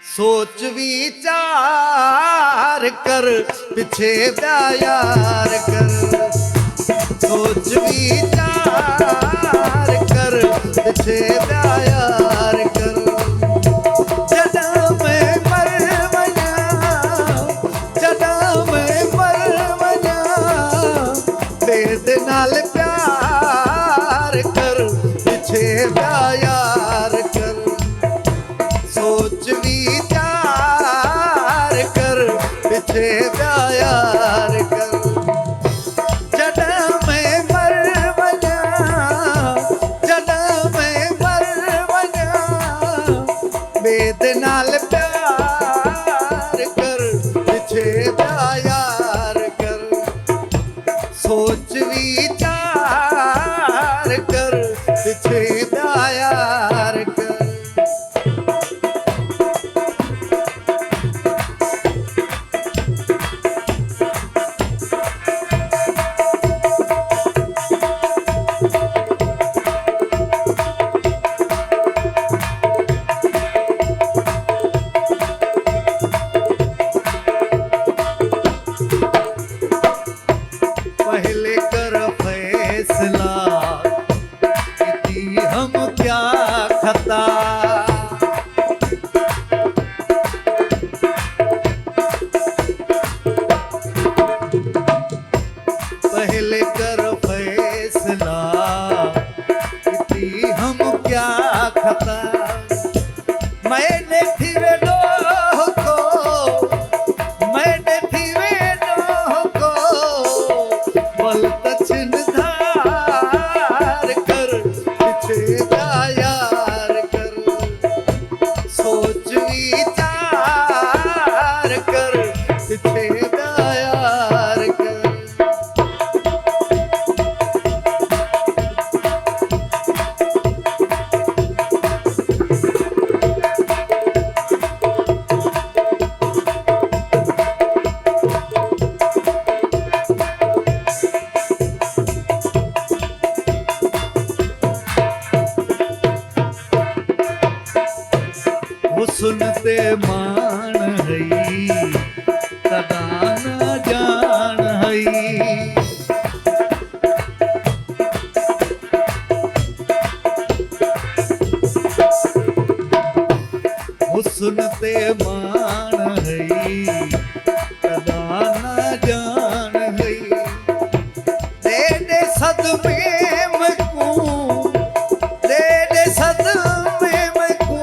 सोच विचार कर पीछे प्यार कर, सोच विचार कर पीछे प्यार कर। जन्म मर मना, जन्म मर मना, वेद नाल प्यार कर पीछे प्यार कर। सोच विचार कर पीछे प्यार कर। जन्म मर मना, जन्म मर मना, वेद नाल प्यार कर पीछे प्यार कर। सोच विचार कर पीछे प्यार कर। पहले कर फैसला कि हम क्या खता, पहले कर फैसला कि हम क्या खता। मैंने थिवे लोह को, मैंने थिवे लोह को बल तछन धार कर पीछे प्यार कर। सोच विचार कर पीछे प्यार कर। वो सुनते मान हई तदा न जान हई। वो सुनते मान हई तदा न जान हई। दे दे सदमे मकू, दे दे सदमे मकू,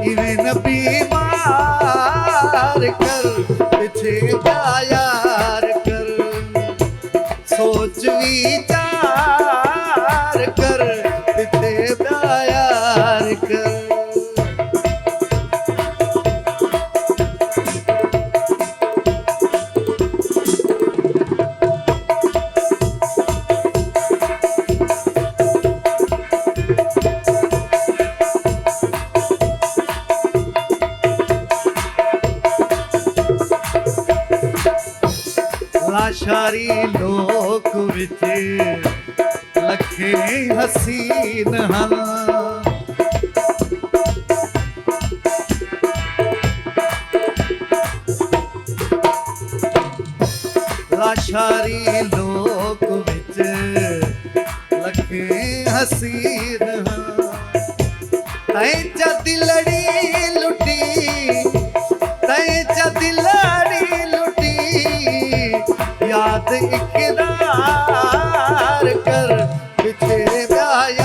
इवें न बीमार कर पीछे प्यार कर। सोच विचार कर पीछे प्यार कर। लाशारी लोक विच लखे हसीन हन। लाशारी लोक विच लखे हसीन हन। तैं चा दिलड़ी लुटी, तैं चा दिलड़ी लुटी, याद इकरार कर पीछे प्यार